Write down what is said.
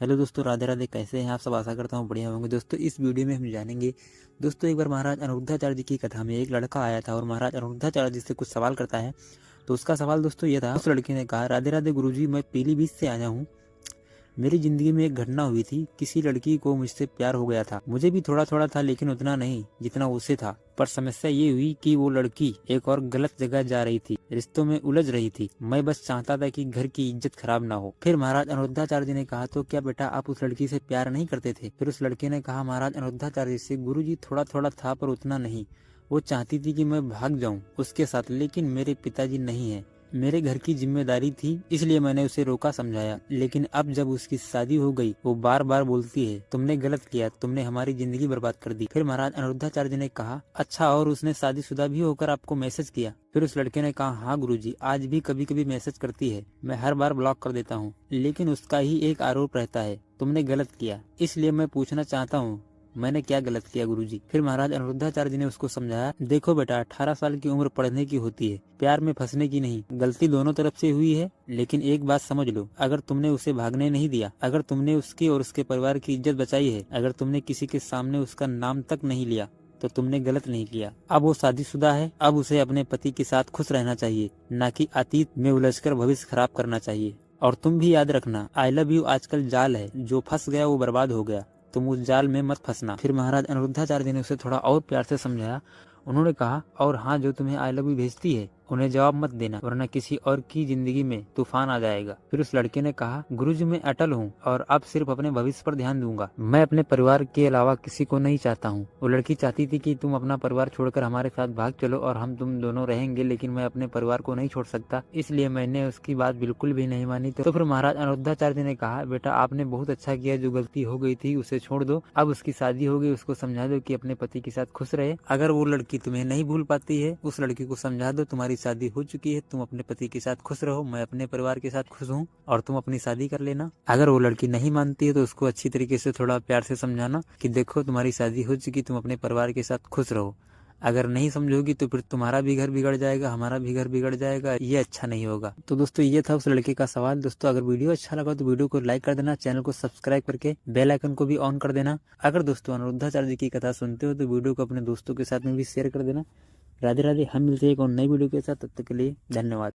Hello दोस्तों, राधे राधे। कैसे हैं आप सब? आशा करता हूँ बढ़िया होंगे। दोस्तों इस वीडियो में हम जानेंगे दोस्तों, एक बार महाराज अनिरुद्धाचार्य जी की कथा में एक लड़का आया था और महाराज अनिरुद्धाचार्य जी से कुछ सवाल करता है। तो उसका सवाल दोस्तों ये था, उस लड़के ने कहा, राधे राधे गुरुजी, मैं पीलीभीत से आया हूँ। मेरी जिंदगी में एक घटना हुई थी। किसी लड़की को मुझसे प्यार हो गया था। मुझे भी थोड़ा थोड़ा था, लेकिन उतना नहीं जितना उसे था। पर समस्या ये हुई कि वो लड़की एक और गलत जगह जा रही थी, रिश्तों में उलझ रही थी। मैं बस चाहता था कि घर की इज्जत खराब ना हो। फिर महाराज अनिरुद्धाचार्य जी ने कहा, तो क्या बेटा आप उस लड़की से प्यार नहीं करते थे? फिर उस लड़के ने कहा महाराज अनिरुद्धाचार्य जी से, गुरुजी थोड़ा थोड़ा था पर उतना नहीं। वो चाहती थी कि मैं भाग जाऊं उसके साथ, लेकिन मेरे पिताजी नहीं है। मेरे घर की जिम्मेदारी थी, इसलिए मैंने उसे रोका, समझाया। लेकिन अब जब उसकी शादी हो गई, वो बार बार बोलती है, तुमने गलत किया, तुमने हमारी जिंदगी बर्बाद कर दी। फिर महाराज अनिरुद्धाचार्य जी ने कहा, अच्छा, और उसने शादीशुदा भी होकर आपको मैसेज किया? फिर उस लड़के ने कहा, हाँ गुरुजी, आज भी कभी कभी मैसेज करती है। मैं हर बार ब्लॉक कर देता हूँ, लेकिन उसका ही एक आरोप रहता है, तुमने गलत किया। इसलिए मैं पूछना चाहता हूँ, मैंने क्या गलत किया गुरुजी? फिर महाराज अनिरुद्धाचार्य जी ने उसको समझाया, देखो बेटा, 18 साल की उम्र पढ़ने की होती है, प्यार में फंसने की नहीं। गलती दोनों तरफ से हुई है, लेकिन एक बात समझ लो, अगर तुमने उसे भागने नहीं दिया, अगर तुमने उसकी और उसके परिवार की इज्जत बचाई है, अगर तुमने किसी के सामने उसका नाम तक नहीं लिया, तो तुमने गलत नहीं किया। अब वो शादीशुदा है, अब उसे अपने पति के साथ खुश रहना चाहिए, न कि अतीत में उलझकर भविष्य खराब करना चाहिए। और तुम भी याद रखना, आई लव यू आजकल जाल है, जो फंस गया वो बर्बाद हो गया, तुम उस जाल में मत फंसना। फिर महाराज अनिरुद्धाचार्य जी ने उसे थोड़ा और प्यार से समझाया। उन्होंने कहा, और हाँ, जो तुम्हें आई लव यू भेजती है उन्हें जवाब मत देना, वरना किसी और की जिंदगी में तूफान आ जाएगा। फिर उस लड़के ने कहा, गुरुजी मैं अटल हूँ और अब सिर्फ अपने भविष्य पर ध्यान दूंगा। मैं अपने परिवार के अलावा किसी को नहीं चाहता हूँ। वो लड़की चाहती थी कि तुम अपना परिवार छोड़कर हमारे साथ भाग चलो और हम तुम दोनों रहेंगे, लेकिन मैं अपने परिवार को नहीं छोड़ सकता, इसलिए मैंने उसकी बात बिल्कुल भी नहीं मानी। तो फिर महाराज अनिरुद्धाचार्य जी ने कहा, बेटा आपने बहुत अच्छा किया, जो गलती हो गई थी उसे छोड़ दो। अब उसकी शादी हो गई, उसको समझा दो कि अपने पति के साथ खुश रहे। अगर वो लड़की तुम्हें नहीं भूल पाती है, उस लड़की को समझा दो, तुम्हारी शादी हो चुकी है, तुम अपने पति के साथ खुश रहो, मैं अपने परिवार के साथ खुश हूँ और तुम अपनी शादी कर लेना। अगर वो लड़की नहीं मानती है तो उसको अच्छी तरीके से थोड़ा प्यार से समझाना कि देखो तुम्हारी शादी हो चुकी, तुम अपने परिवार के साथ खुश रहो। अगर नहीं समझोगी तो फिर तुम्हारा भी घर बिगड़ जाएगा, हमारा भी घर बिगड़ जाएगा, ये अच्छा नहीं होगा। तो दोस्तों ये था उस लड़के का सवाल। दोस्तों अगर वीडियो अच्छा लगा तो वीडियो को लाइक कर देना, चैनल को सब्सक्राइब करके बेल आइकन को भी ऑन कर देना। अगर दोस्तों अनिरुद्धाचार्य जी की कथा सुनते हो तो वीडियो को अपने दोस्तों के साथ में भी शेयर कर देना। राधे राधे। हम मिलते हैं एक और नई वीडियो के साथ, तब तक के लिए धन्यवाद।